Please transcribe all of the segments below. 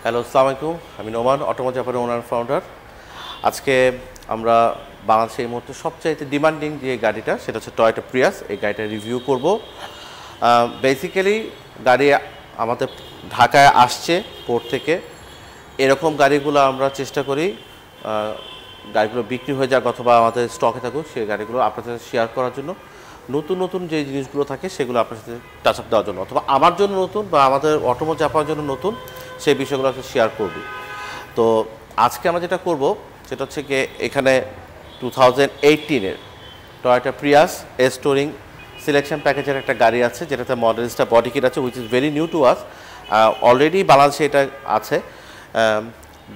Hello, আসসালামু আলাইকুম। আমি নোমান, অটোমো জাপানের ওনার ফাউন্ডার। আজকে আমরা বাংলাদেশে এই মুহূর্তে সবচাইতে ডিমান্ডিং যে গাড়িটা সেটা হচ্ছে টয়োটা প্রিয়াস। এই গাড়িটা রিভিউ করব। বেসিক্যালি গাড়ি আমাদের ঢাকায় আসছে পোর্ট থেকে। এরকম গাড়িগুলো আমরা চেষ্টা করি গাড়িগুলো বিক্রি হয়ে যাক অথবা আমাদের স্টকে থাকুক সেই গাড়িগুলো আপনাদের সাথে শেয়ার করার জন্য, নতুন নতুন যে জিনিসগুলো থাকে সেগুলো আপনার সাথে টাচ আপ দেওয়ার জন্য, অথবা আমার জন্য নতুন বা আমাদের অটোমো জাপার জন্য নতুন সেই বিষয়গুলো আমরা শেয়ার করব। তো আজকে আমরা যেটা করব সেটা হচ্ছে গিয়ে এখানে 2018-এর Toyota Prius S touring selection প্যাকেজের একটা গাড়ি আছে, যেটাতে মডেলসটা বডি কিট আছে, which is very new to us. Already বাংলাদেশে এটা আছে,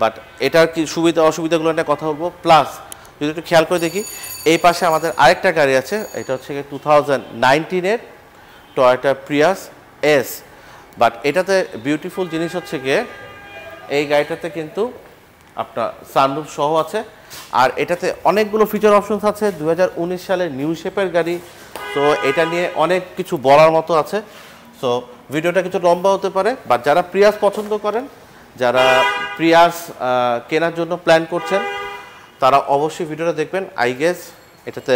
বাট এটার কি সুবিধা অসুবিধাগুলো নিয়ে কথা বলবো। প্লাস যদি একটু খেয়াল করে দেখি, এই পাশে আমাদের আরেকটা গাড়ি আছে, এটা হচ্ছে 2019-এর টয়োটা প্রিয়াস এস। বাট এটাতে বিউটিফুল জিনিস হচ্ছে গিয়ে এই গাড়িটাতে কিন্তু আপনার সানরুফ সহ আছে, আর এটাতে অনেকগুলো ফিচার অপশনস আছে। 2019 সালের নিউ শেপের গাড়ি, তো এটা নিয়ে অনেক কিছু বলার মতো আছে। সো ভিডিওটা কিছু লম্বা হতে পারে, বাট যারা প্রিয়াস পছন্দ করেন, যারা প্রিয়াস কেনার জন্য প্ল্যান করছেন, তারা অবশ্যই ভিডিওটা দেখবেন। আই গেস এটাতে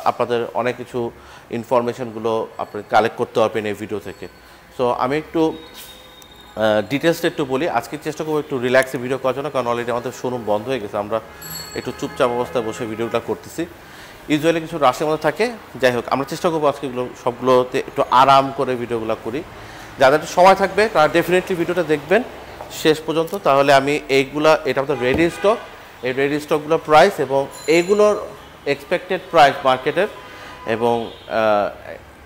আপনাদের অনেক কিছু ইনফরমেশনগুলো আপনি কালেক্ট করতে পারবেন এই ভিডিও থেকে। সো আমি একটু ডিটেলসটা একটু বলি। আজকে চেষ্টা করবো একটু রিল্যাক্সে ভিডিও করার জন্য, কারণ অলরেডি আমাদের শোরুম বন্ধ হয়ে গেছে। আমরা একটু চুপচাপ অবস্থায় বসে ভিডিওটা করতেছি। ইউজুয়ালি কিছু রাশের মধ্যে থাকে, যাই হোক আমরা চেষ্টা করবো আজকে এগুলো সবগুলোতে একটু আরাম করে ভিডিওগুলো করি। যাদের একটু সময় থাকবে তারা ডেফিনেটলি ভিডিওটা দেখবেন শেষ পর্যন্ত। তাহলে আমি এইগুলা, এটা আমাদের রেডি স্টক, এই রেডি স্টকগুলোর প্রাইস এবং এইগুলোর এক্সপেক্টেড প্রাইস মার্কেটের এবং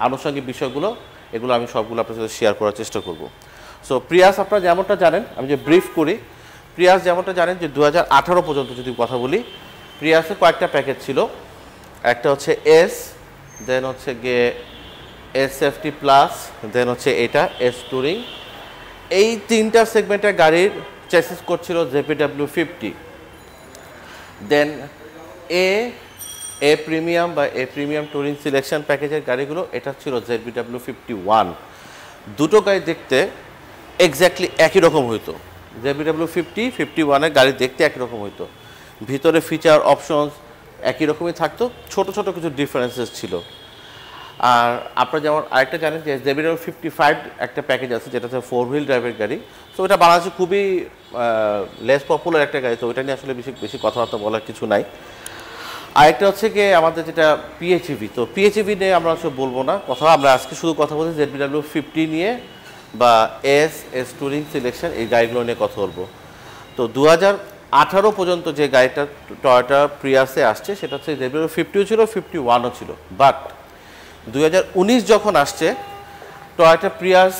আনুষঙ্গিক বিষয়গুলো, এগুলো আমি সবগুলো আপনার সাথে শেয়ার করার চেষ্টা করব। সো প্রিয়াস আপনারা যেমনটা জানেন, আমি যে ব্রিফ করি, প্রিয়াস যেমনটা জানেন যে 2018 পর্যন্ত যদি কথা বলি, প্রিয়াসে কয়েকটা প্যাকেজ ছিল। একটা হচ্ছে এস, দেন হচ্ছে গিয়ে এস সেফটি প্লাস, দেন হচ্ছে এটা এস টুরিং। এই তিনটা সেগমেন্টের গাড়ির চেসিস করছিল JPW50। দেন এ প্রিমিয়াম বা এ প্রিমিয়াম টুরিং সিলেকশন প্যাকেজের গাড়িগুলো, এটা ছিল ZPW51। দুটো গাড়ি দেখতে এক্স্যাক্টলি একই রকম হইতো। JPW50, 51-এর গাড়ি দেখতে একই রকম হইতো, ভিতরে ফিচার অপশনস একই রকমই থাকতো, ছোট ছোট কিছু ডিফারেন্সেস ছিল। আর আপনারা যেমন আরেকটা জানেন যে JPW55 একটা প্যাকেজ আছে, যেটা হচ্ছে 4 হুইল ড্রাইভের গাড়ি। সো এটা বাংলাদেশে খুবই লেস পপুলার একটা গাড়ি, তো ওইটা নিয়ে আসলে বেশি কথাবার্তা বলার কিছু নাই। আরেকটা হচ্ছে কি আমাদের যেটা PHEV, তো PHEV নিয়ে আমরা আসলে বলবো না কথা, আমরা আজকে শুধু কথা বলছি ZPW50 নিয়ে বা এস টুরিং সিলেকশন এই গাড়িগুলো নিয়ে কথা বলবো। তো 2018 পর্যন্ত যে গাড়িটা টয়োটা প্রিয়াসে আসছে সেটা হচ্ছে ZPW50 ছিল, 51ও ছিল। বাট 2019 যখন আসছে, টয়োটা প্রিয়াস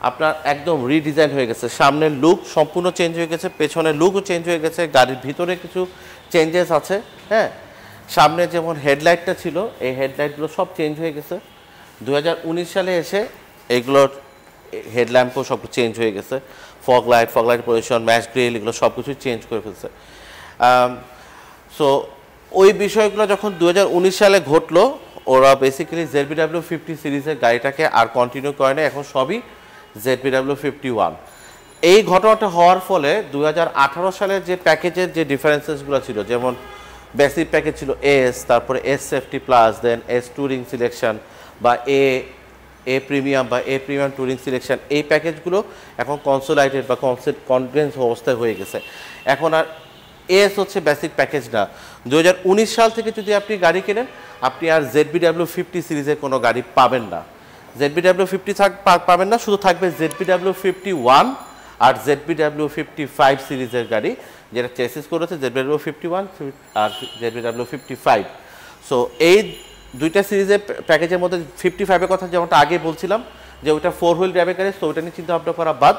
আপনার একদম রিডিজাইন হয়ে গেছে। সামনের লুক সম্পূর্ণ চেঞ্জ হয়ে গেছে, পেছনের লুকও চেঞ্জ হয়ে গেছে, গাড়ির ভিতরে কিছু চেঞ্জেস আছে। হ্যাঁ, সামনে যেমন হেডলাইটটা ছিল, এই হেডলাইটগুলো সব চেঞ্জ হয়ে গেছে। 2019 সালে এসে এইগুলোর হেডল্যাম্পও সব চেঞ্জ হয়ে গেছে, fog light position, mash grill, এগুলো সব কিছুই চেঞ্জ করে ফেলছে। সো ওই বিষয়গুলো যখন 2019 সালে ঘটলো, ওরা বেসিক্যালি ZPW50 সিরিজের গাড়িটাকে আর কন্টিনিউ করে না, এখন সবই ZPW51। এই ঘটনাটা হওয়ার ফলে 2018 সালের যে প্যাকেজের যে ডিফারেন্সেসগুলো ছিল, যেমন বেসিক প্যাকেজ ছিল এস, তারপরে এস সেফটি প্লাস, দেন এস টুরিং সিলেকশন বা এ প্রিমিয়াম বা এ প্রিমিয়াম টুরিং সিলেকশন, এই প্যাকেজগুলো এখন কনসোলাইটেড বা কনডেন্স অবস্থায় হয়ে গেছে। এখন আর এস হচ্ছে বেসিক প্যাকেজ না। 2019 সাল থেকে যদি আপনি গাড়ি কেনেন, আপনি আর ZPW50 সিরিজের কোনো গাড়ি পাবেন না। ZPW50 পাবেন না, শুধু থাকবে ZPW51 আর ZPW55 সিরিজের গাড়ি, যেটা চেসিস করেছে ZPW51 আর ZPW55। সো এই দুইটা সিরিজের প্যাকেজের মধ্যে 55-এর কথা যেমনটা আগে বলছিলাম যে ওইটা 4 হুইল ড্রাইভের গাড়ি, তো ওইটা নিয়ে চিন্তা ভাবনা করা বাদ।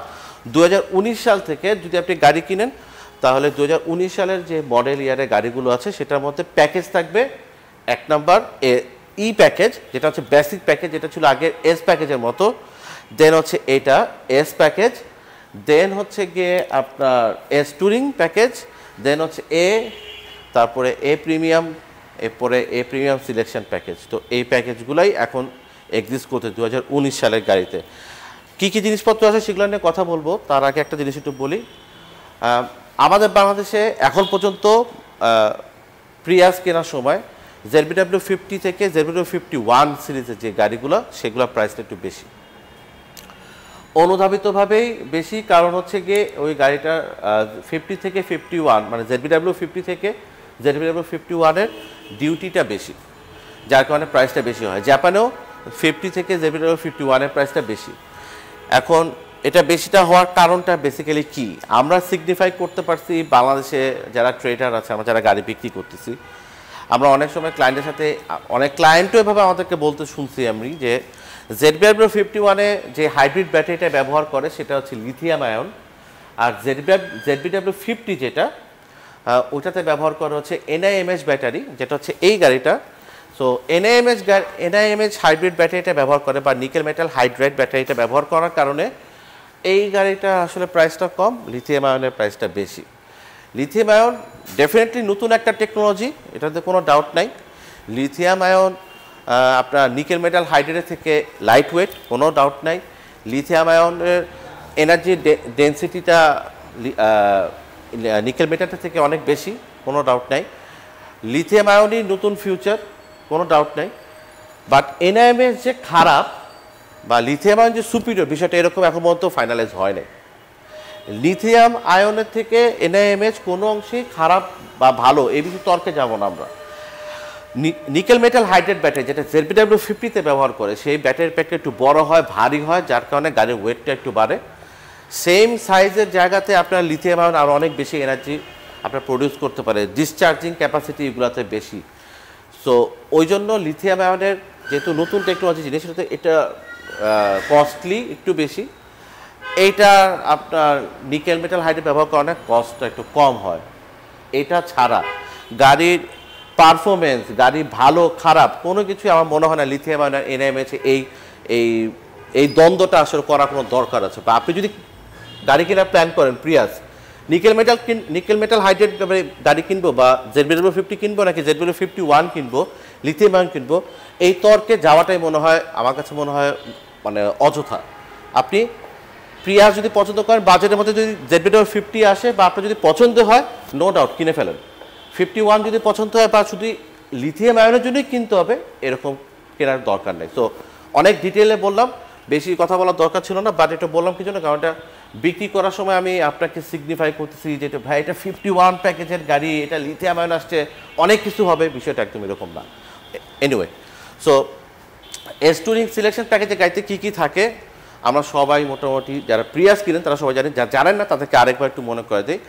2019 সাল থেকে যদি আপনি গাড়ি কিনেন, তাহলে 2019 সালের যে মডেল ইয়ারের গাড়িগুলো আছে সেটার মধ্যে প্যাকেজ থাকবে। এক নাম্বার ই প্যাকেজ, যেটা হচ্ছে বেসিক প্যাকেজ, যেটা ছিল আগের এস প্যাকেজের মতো। দেন হচ্ছে এটা এস প্যাকেজ, দেন হচ্ছে গিয়ে আপনার এস টুরিং প্যাকেজ, দেন হচ্ছে তারপরে এ প্রিমিয়াম, এরপরে এ প্রিমিয়াম সিলেকশন প্যাকেজ। তো এই প্যাকেজগুলাই এখন এক্সিস্ট করতে 2019 সালের গাড়িতে। কী কী জিনিসপত্র আছে সেগুলো নিয়ে কথা বলবো, তার আগে একটা জিনিস একটু বলি। আমাদের বাংলাদেশে এখন পর্যন্ত প্রিয়াস কেনার সময় ZBW50 থেকে ZBW51 সিরিজের যে গাড়িগুলো সেগুলোর প্রাইসটা একটু বেশি, অনুধাবিতভাবেই বেশি। কারণ হচ্ছে গিয়ে ওই গাড়িটার 50 থেকে 51 মানে ZBW50 থেকে ZBW51-এর ডিউটিটা বেশি, যার কারণে প্রাইসটা বেশি হয়। জাপানেও 50 থেকে ZBW51-এর প্রাইসটা বেশি। এখন এটা বেশিটা হওয়ার কারণটা বেসিক্যালি কি আমরা সিগনিফাই করতে পারছি বাংলাদেশে যারা ট্রেডার আছে, আমরা যারা গাড়ি বিক্রি করতেছি, আমরা অনেক সময় ক্লায়েন্টের সাথে, অনেক ক্লায়েন্টও এভাবে আমাদেরকে বলতে শুনছি আমি যে ZBW51-এ যে হাইব্রিড ব্যাটারিটা ব্যবহার করে সেটা হচ্ছে লিথিয়াম আয়ন, আর ZBW50 যেটা ওটাতে ব্যবহার করা হচ্ছে NIMH ব্যাটারি, যেটা হচ্ছে এই গাড়িটা। সো NIMH হাইব্রিড ব্যাটারিটা ব্যবহার করে বা নিকেল মেটাল হাইড্রাইড ব্যাটারিটা ব্যবহার করার কারণে এই গাড়িটা আসলে প্রাইসটা কম, লিথিয়াম আয়নের প্রাইসটা বেশি। লিথিয়াম আয়ন ডেফিনেটলি নতুন একটা টেকনোলজি, এটাতে কোনো ডাউট নাই। লিথিয়াম আয়ন আপনার নিকেল মেটাল হাইড্রাইডের থেকে লাইট ওয়েট, কোনো ডাউট নাই। লিথিয়াম আয়নের এনার্জি ডেন্সিটিটা নিকেল মেটালটা থেকে অনেক বেশি, কোনো ডাউট নাই। লিথিয়াম আয়নই নতুন ফিউচার, কোনো ডাউট নাই। বাট NIMH যে খারাপ বা লিথিয়াম আয়ন যে সুপিরিয়র, বিষয়টা এরকম এখন পর্যন্ত ফাইনালাইজ হয় নাই। লিথিয়াম আয়নের থেকে NIMH কোনো অংশেই খারাপ বা ভালো এই বিষয়ে তর্কে যাব না আমরা। নিকেল মেটাল হাইড্রেট ব্যাটারি যেটা ZBW50-তে ব্যবহার করে, সেই ব্যাটারির প্যাকটা একটু বড় হয়, ভারী হয়, যার কারণে গাড়ির ওয়েটটা একটু বাড়ে। সেম সাইজের জায়গাতে আপনার লিথিয়াম আয়ন আরও অনেক বেশি এনার্জি আপনার প্রডিউস করতে পারে, ডিসচার্জিং ক্যাপাসিটি এগুলোতে বেশি। সো ওই জন্য লিথিয়াম আয়নের যেহেতু নতুন টেকনোলজি জিনিস, এটা কস্টলি একটু বেশি। এইটা আপনার নিকেল মেটাল হাইড্রেট ব্যবহার করার কস্টটা একটু কম হয়। এটা ছাড়া গাড়ির পারফরমেন্স, গাড়ি ভালো খারাপ কোনো কিছু আমার মনে হয় না লিথিয়াম আয়ন NIMH এই দ্বন্দ্বটা আসলে করার কোনো দরকার আছে। বা আপনি যদি গাড়ি কেনার প্ল্যান করেন প্রিয়াস, নিকেল মেটাল হাইড্রেট গাড়ি কিনবো বা ZBW50 কিনবো নাকি ZBW51 কিনবো, লিথিয়াম আয়ন কিনবো, এই তর্কে যাওয়াটাই মনে হয় আমার কাছে মনে হয় মানে অযথা। আপনি প্রিয়াস যদি পছন্দ করেন, বাজেটের মধ্যে যদি ZBW50 আসে বা আপনার যদি পছন্দ হয়, নো ডাউট কিনে ফেলেন। 51 যদি পছন্দ হয় বা শুধু লিথিয়াম আয়নের জন্যই কিনতে হবে এরকম কেনার দরকার নেই। সো অনেক ডিটেলে বললাম, বেশি কথা বলার দরকার ছিল না, বাট এটা বললাম কি জন্য, কারণ এটা বিক্রি করার সময় আমি আপনাকে সিগনিফাই করতেছি যে ভাই এটা 51 প্যাকেজের গাড়ি, এটা লিথিয়াম আয়ন আসছে, অনেক কিছু হবে, বিষয়টা একদম এরকম না। Anyway, so S touring selection প্যাকেজের গাড়িতে কী কী থাকে আমরা সবাই মোটামুটি যারা প্রিয়াস কিনেন তারা সবাই জানেন, যারা জানেন না তাদেরকে আরেকবার একটু মনে করে দিই।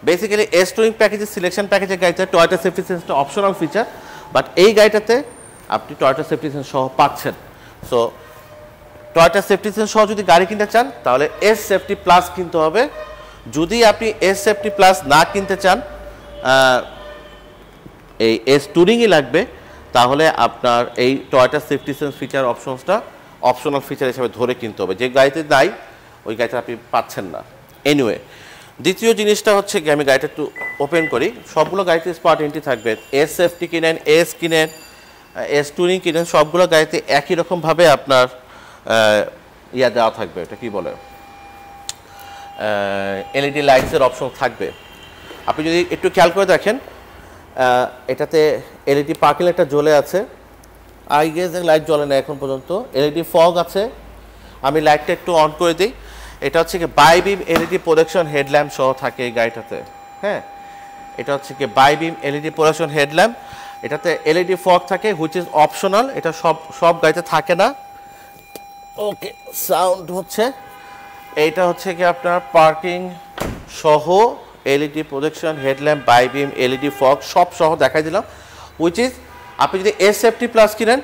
বেসিক্যালি এস টুরিং প্যাকেজের সিলেকশন প্যাকেজের গাড়িতে টয়োটা সেফটি সেন্সটা অপশনাল ফিচার, বাট এই গাড়িটাতে আপনি টয়োটা সেফটি সেন্স সহ পাচ্ছেন। সো টয়োটা সেফটি সেন্স সহ যদি গাড়ি কিনতে চান তাহলে এস সেফটি প্লাস কিনতে হবে। যদি আপনি এস সেফটি প্লাস না কিনতে চান, এই এস টুরিংই লাগবে, তাহলে আপনার এই টয়োটা সেফটি সেন্স ফিচার অপশনসটা অপশনাল ফিচার হিসেবে ধরে কিনতে হবে। যে গাড়িতে নাই ওই গাড়িটা আপনি পাচ্ছেন না। এনিওয়ে, দ্বিতীয় জিনিসটা হচ্ছে কি, আমি গাড়িটা একটু ওপেন করি। সবগুলো গাড়িতে স্মার্ট এন্ট্রি থাকবে। এস সেফটি কিনেন, এস কিনেন, এস টুরিং কিনেন, সবগুলো গাড়িতে একই রকমভাবে আপনার ইয়া দেওয়া থাকবে, এটা কি বলে এলইডি লাইটসের অপশন থাকবে। আপনি যদি একটু খেয়াল করে দেখেন, এটাতে এলইডি পার্কিং লাইটটা জ্বলে আছে, আই গেস লাইট জ্বলে না এখন পর্যন্ত। এলইডি ফগ আছে, আমি লাইটটা একটু অন করে দিই। এটা হচ্ছে কি bi beam LED projection headlamp সহ থাকে এই গাড়িটাতে। হ্যাঁ, এটা হচ্ছে কি bi beam LED projection headlamp, এটাতে এলইডি ফগ থাকে হুইচ ইজ অপশনাল, এটা সব গাড়িতে থাকে না। ওকে, সাউন্ড হচ্ছে এইটা হচ্ছে কি আপনার পার্কিং সহ LED projection headlamp, bi beam, LED fog সব সহ দেখাই দিলাম। হুইচ ইজ আপনি যদি এস সেফটি প্লাস কিনেন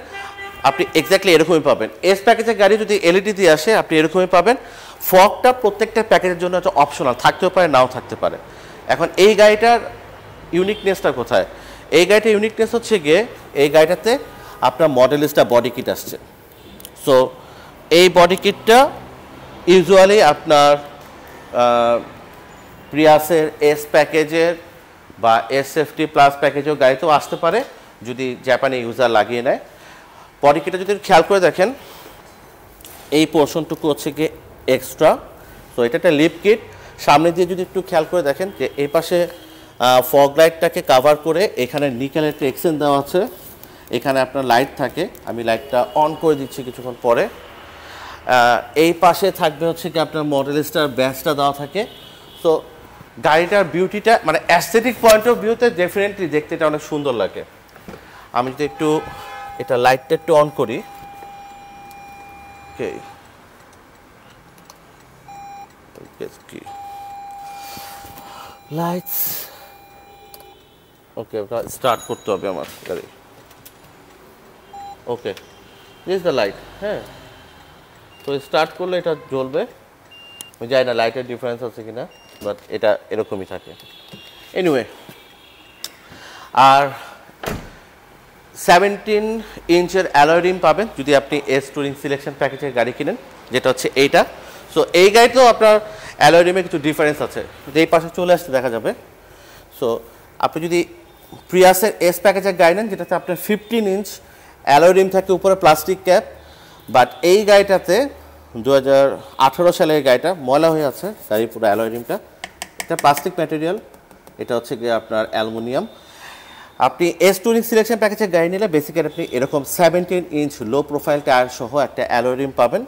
আপনি এক্স্যাক্টলি এরকমই পাবেন। এস প্যাকেজের গাড়ি যদি এলইডি দিয়ে আসে আপনি এরকমই পাবেন। ফগটা প্রত্যেকটা প্যাকেজের জন্য একটা অপশনাল, থাকতেও পারে নাও থাকতে পারে। এখন এই গাড়িটার ইউনিকনেসটা কোথায়? এই গাড়িটার ইউনিকনেস হচ্ছে গিয়ে এই গাড়িটাতে আপনার মডেলিস্টা বডি কিট আসছে। সো এই বডি কিটটা ইউজুয়ালি আপনার প্রিয়াসের এস প্যাকেজের বা এস সেফটি প্লাস প্যাকেজেও গাড়িতেও আসতে পারে যদি জাপানি ইউজার লাগিয়ে নেয়। বডি কিটটা যদি খেয়াল করে দেখেন, এই পোর্শনটুকু হচ্ছে গিয়ে এক্সট্রা। সো এটা একটা লিপ কিট। সামনে দিয়ে যদি একটু খেয়াল করে দেখেন যে এই পাশে ফগ লাইটটাকে কাভার করে এখানে নিকেলের একটা এক্সটেনশন দেওয়া আছে, এখানে আপনার লাইট থাকে, আমি লাইটটা অন করে দিচ্ছি কিছুক্ষণ পরে। এই পাশে থাকবে হচ্ছে কি আপনার মডেল স্টার ব্যাচটা দেওয়া থাকে। সো গাড়িটার বিউটিটা মানে অ্যাস্থেটিক পয়েন্ট অফ ভিউতে ডেফিনেটলি দেখতে এটা অনেক সুন্দর লাগে। আমি যদি একটু এটা লাইটটা একটু অন করি, ওকে কি লাইটস, ওকে ওটা স্টার্ট করতে হবে আমার গাড়ি। ওকে দিস দ্য লাইট, হ্যাঁ। তো স্টার্ট করলে এটা জ্বলবে, আমি জানি না লাইটের ডিফারেন্স আছে কিনা, বাট এটা এরকমই থাকে। এনিওয়ে, আর 17 ইঞ্চের অ্যালয় রিম পাবেন যদি আপনি এস টুরিং সিলেকশন প্যাকেজের গাড়ি কিনেন, যেটা হচ্ছে এইটা। সো এই গাড়িতেও আপনার অ্যালয় রিমে কিছু ডিফারেন্স আছে, এই পাশে চলে আসতে দেখা যাবে। সো আপনি যদি প্রিয়াসের এস প্যাকেজের গাড়ি নেন, যেটাতে আপনার 15 ইঞ্চ অ্যালয় রিম থাকে, উপরে প্লাস্টিক ক্যাপ, বাট এই গাড়িটাতে 2018 সালের গাড়িটা ময়লা হয়ে আছে, গাড়ির পুরো অ্যালয় রিমটা, এটা প্লাস্টিক ম্যাটেরিয়াল, এটা হচ্ছে গিয়ে আপনার অ্যালুমিনিয়াম। আপনি এস টুরিং সিলেকশন প্যাকেজের গাড়ি নিলে বেসিক্যালি আপনি এরকম 17 ইঞ্চ লো প্রোফাইল টায়ার সহ একটা অ্যালয় রিম পাবেন।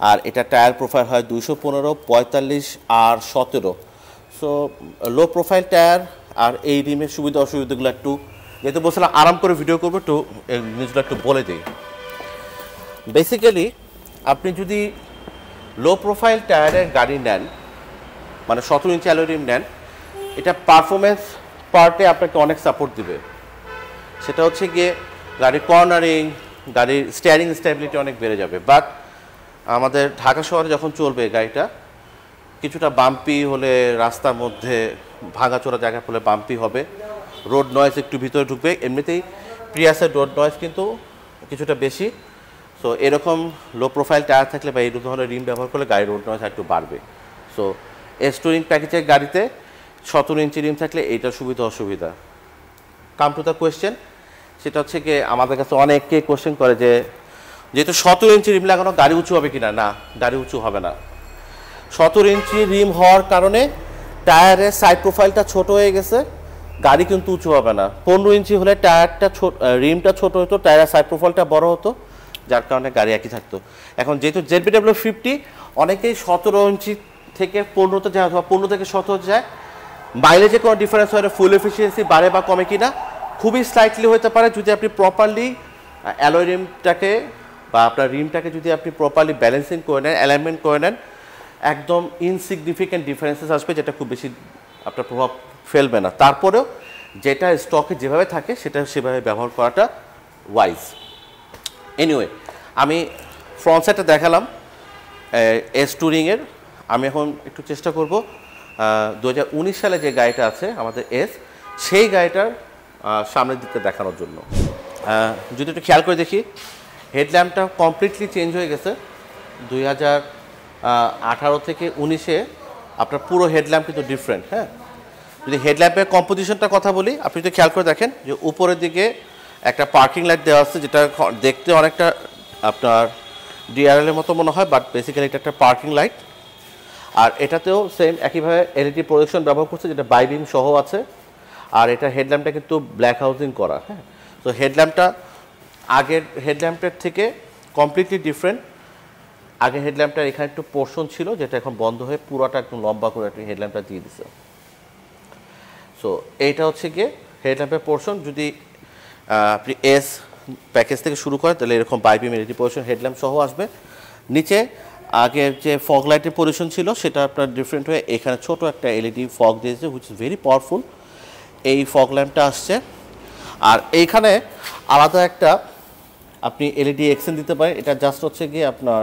আর এটা টায়ার প্রোফাইল হয় 215, 45 আর 17। সো লো প্রোফাইল টায়ার আর এই রিমের সুবিধা অসুবিধাগুলো একটু, যেহেতু বলছিলাম আরাম করে ভিডিও করবো, একটু জিনিসগুলো একটু বলে দিই। বেসিক্যালি আপনি যদি লো প্রোফাইল টায়ারের গাড়ি নেন, মানে 17 ইঞ্চ অ্যালয় রিম নেন, এটা পারফরমেন্স পার্টে আপনাকে অনেক সাপোর্ট দিবে। সেটা হচ্ছে গিয়ে গাড়ির কর্নারিং, গাড়ির স্টিয়ারিং স্টেবিলিটি অনেক বেড়ে যাবে। বাট আমাদের ঢাকা শহরে যখন চলবে গাড়িটা, কিছুটা বাম্পি হলে, রাস্তার মধ্যে ভাঙাচোরা জায়গা হলে বাম্পি হবে, রোড নয়েজ একটু ভিতরে ঢুকবে। এমনিতেই প্রিয়াসের রোড নয়েজ কিন্তু কিছুটা বেশি। সো এরকম লো প্রোফাইল টায়ার থাকলে বা এই ধরনের রিম ব্যবহার করলে গাড়ির রোড নয়েজ একটু বাড়বে। সো এস টুরিং প্যাকেজের গাড়িতে 17 ইঞ্চি রিম থাকলে এইটার সুবিধা অসুবিধা। কাম টু দ্য কোয়েশ্চেন, সেটা হচ্ছে কি আমাদের কাছে অনেকে কোয়েশ্চেন করে যে যেহেতু 17 ইঞ্চি রিম লাগানো গাড়ি উঁচু হবে কিনা। না, গাড়ি উঁচু হবে না। 17 ইঞ্চি রিম হওয়ার কারণে টায়ারের সাইড প্রোফাইলটা ছোট হয়ে গেছে, গাড়ি কিন্তু উঁচু হবে না। 15 ইঞ্চি হলে টায়ারটা রিমটা ছোট হতো, টায়ারের সাইড প্রোফাইলটা বড় হতো, যার কারণে গাড়ি একই থাকতো। এখন যেহেতু ZBW50 অনেকেই 17 ইঞ্চি থেকে 15তে যায় অথবা 15 থেকে 17 যায়, মাইলেজে কোনো ডিফারেন্স হয় না, ফুল এফিসিয়েন্সি বাড়ে বা কমে কিনা খুবই স্লাইটলি হতে পারে যদি আপনি প্রপারলি অ্যালয় রিমটাকে বা আপনার রিমটাকে যদি আপনি প্রপারলি ব্যালেন্সিং করে নেন, অ্যালাইনমেন্ট করে নেন, একদম ইনসিগনিফিক্যান্ট ডিফারেন্সেস আসবে, যেটা খুব বেশি আপনার প্রভাব ফেলবে না। তারপরেও যেটা স্টকে যেভাবে থাকে সেটা সেভাবে ব্যবহার করাটা ওয়াইজ। এনিওয়ে, আমি ফ্রন্ট সাইডটা দেখালাম এস টুরিংয়ের। আমি এখন একটু চেষ্টা করব 2019 সালে যে গাড়িটা আছে আমাদের এস, সেই গাড়িটার সামনের দিকটা দেখানোর জন্য। যদি একটু খেয়াল করে দেখি, হেডল্যাম্পটা কমপ্লিটলি চেঞ্জ হয়ে গেছে। 2018 থেকে 19-এ আপনার পুরো হেডল্যাম্প কিন্তু ডিফারেন্ট। হ্যাঁ, যদি হেডল্যাম্পের কম্পোজিশনটার কথা বলি, আপনি যদি খেয়াল করে দেখেন যে উপরের দিকে একটা পার্কিং লাইট দেওয়া আছে, যেটা দেখতে অনেকটা আপনার ডিআরএলের মতো মনে হয়, বাট বেসিক্যালি এটা একটা পার্কিং লাইট। আর এটাতেও সেম একইভাবে এলইডি প্রজেকশন ব্যবহার করছে, যেটা বাইবিম সহ আছে। আর এটা হেডল্যাম্পটা কিন্তু ব্ল্যাক হাউজিং করা। হ্যাঁ, তো হেডল্যাম্পটা আগের হেডল্যাম্পের থেকে কমপ্লিটলি ডিফারেন্ট। আগে হেডল্যাম্পটার এখানে একটু পোর্শন ছিল, যেটা এখন বন্ধ হয়ে পুরোটা একটু লম্বা করে একটু হেডল্যাম্পটা দিয়ে দিছে। সো এইটা হচ্ছে গিয়ে হেডল্যাম্পের পোর্শন। যদি আপনি এস প্যাকেজ থেকে শুরু করেন তাহলে এরকম বাইবিম এলইডি পোর্শন হেডল্যাম্প সহ আসবে। নিচে আগের যে ফগ লাইটের পজিশন ছিল সেটা আপনার ডিফারেন্ট হয়ে এখানে ছোট একটা এলইডি ফগ দিয়েছে, হুইচ ইজ ভেরি পাওয়ারফুল। এই ফগ ল্যাম্পটা আসছে। আর এইখানে আলাদা একটা আপনি এলইডি এক্সটেনশন দিতে পারেন। এটা জাস্ট হচ্ছে গিয়ে আপনার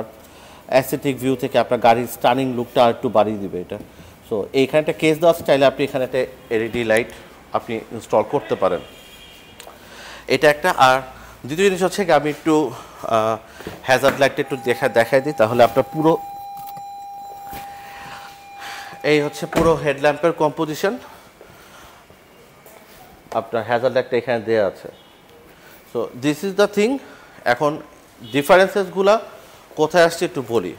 অ্যাস্থেটিক ভিউ থেকে আপনার গাড়ির স্টানিং লুকটা আর একটু বাড়িয়ে দিবে এটা। সো এইখানে একটা কেস দেওয়া আছে, চাইলে আপনি এখানে একটা এলইডি লাইট আপনি ইনস্টল করতে পারেন। এটা একটা। আর দ্বিতীয় জিনিস হচ্ছে আমি একটু হ্যাজার্ড লাইটটা একটু দেখাই দিই, তাহলে আপনার পুরো এই হচ্ছে পুরো হেডল্যাম্পের কম্পোজিশন। আপনার হ্যাজার্ড লাইটটা এখানে দেওয়া আছে। So this is the thing. এখন ডিফারেন্সেসগুলা কোথায় আসছে একটু বলি।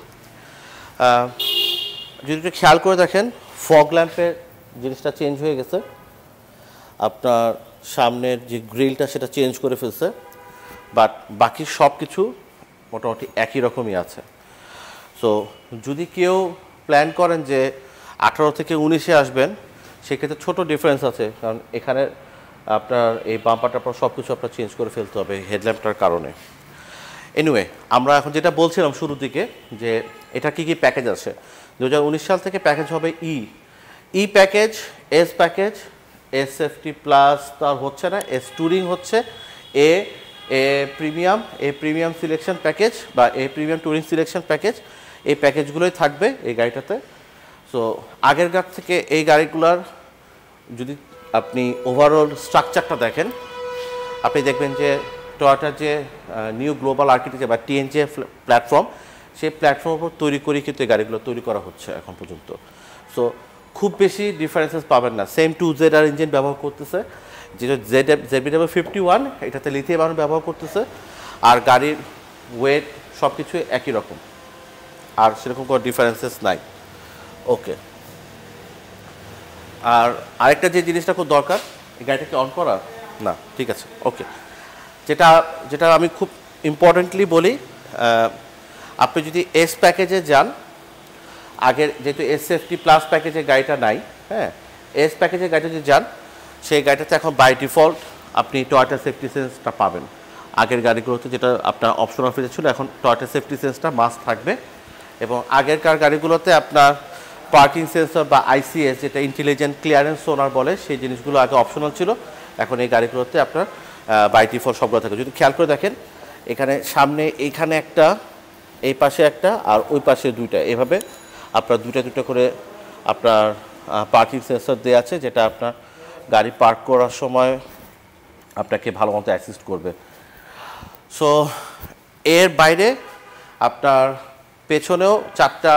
যদি একটু খেয়াল করে দেখেন ফগ ল্যাম্পের জিনিসটা চেঞ্জ হয়ে গেছে, আপনার সামনের যে গ্রিলটা সেটা চেঞ্জ করে ফেলছে, বাট বাকি সব কিছু মোটামুটি একই রকমই আছে। সো যদি কেউ প্ল্যান করেন যে 18 থেকে 19-এ আসবেন, সেক্ষেত্রে ছোট ডিফারেন্স আছে, কারণ এখানে আপনার এই বাম্পারটার পর সব কিছু আপনার চেঞ্জ করে ফেলতে হবে হেডল্যাম্পটার কারণে। এনিওয়ে, আমরা এখন যেটা বলছিলাম শুরুর দিকে যে এটা কি কি প্যাকেজ আছে। 2019 সাল থেকে প্যাকেজ হবে E package, S package, S safety plus তার হচ্ছে না, এস ট্যুরিং হচ্ছে, এ প্রিমিয়াম সিলেকশন প্যাকেজ বা a premium touring selection package, এই প্যাকেজগুলোই থাকবে এই গাড়িটাতে। সো আগের গাড়ি থেকে এই গাড়িগুলোর যদি আপনি ওভারঅল স্ট্রাকচারটা দেখেন, আপনি দেখবেন যে টয়োটার যে নিউ গ্লোবাল আর্কিটেকচার বা টিএনজে প্ল্যাটফর্ম, সেই প্ল্যাটফর্মের উপর তৈরি করে কিন্তু এই গাড়িগুলো তৈরি করা হচ্ছে এখন পর্যন্ত। সো খুব বেশি ডিফারেন্সেস পাবেন না। সেম 2ZR ইঞ্জিন ব্যবহার করতেছে, যেটা ZB51, এটাতে লিথিয়াম আয়ন ব্যবহার করতেছে, আর গাড়ির ওয়েট সব কিছু একই রকম, আর সেরকম কোনো ডিফারেন্সেস নাই। ওকে, আর আরেকটা যে জিনিসটা খুব দরকার, এই গাড়িটাকে অন করা না, ঠিক আছে, ওকে। যেটা আমি খুব ইম্পর্টেন্টলি বলি, আপনি যদি এস প্যাকেজে যান, আগের যেহেতু এস সেফটি প্লাস প্যাকেজের গাড়িটা নাই, হ্যাঁ, এস প্যাকেজের গাড়িটা যদি যান, সেই গাড়িটাতে এখন বাই ডিফল্ট আপনি টয়োটা সেফটি সেন্সটা পাবেন। আগের গাড়িগুলোতে যেটা আপনার অপশনাল ফিচার ছিল, এখন টয়োটা সেফটি সেন্সটা মাস্ট থাকবে। এবং আগেরকার গাড়িগুলোতে আপনার পার্কিং সেন্সর বা আইসিএস, যেটা ইন্টেলিজেন্ট ক্লিয়ারেন্স সোনার বলে, সেই জিনিসগুলো আগে অপশনাল ছিল, এখন এই গাড়িগুলোতে আপনার বাই ডিফল্ট সবগুলো থাকে। যদি খেয়াল করে দেখেন, এখানে সামনে এইখানে একটা, এই পাশে একটা, আর ওই পাশে দুইটা, এভাবে আপনার দুটা করে আপনার পার্কিং সেন্সর দেওয়া আছে, যেটা আপনার গাড়ি পার্ক করার সময় আপনাকে ভালো মতো অ্যাসিস্ট করবে। সো এর বাইরে আপনার পেছনেও 4টা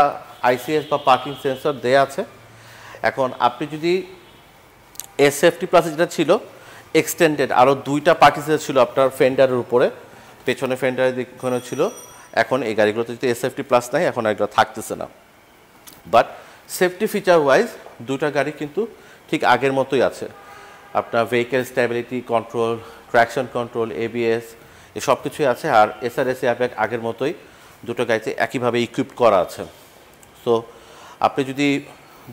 আইসিএস বা পার্কিং সেন্সর দেয়া আছে। এখন আপনি যদি এস সেফটি প্লাসে যেটা ছিল এক্সটেন্ডেড, আরও 2টা পার্কিং সেন্সর ছিল আপনার ফেন্ডারের উপরে, পেছনে ফেন্ডারের দিকে ছিল। এখন এই গাড়িগুলোতে যদি এস সেফটি প্লাস নাই, এখন এগুলো থাকতেছে না। বাট সেফটি ফিচার ওয়াইজ 2টা গাড়ি কিন্তু ঠিক আগের মতোই আছে। আপনার vehicle stability control, traction control, ABS, এই সব কিছুই আছে। আর এসআরএস এয়ারব্যাগ আগের মতোই 2টো গাড়িতে একইভাবে ইকুইপড করা আছে। সো আপনি যদি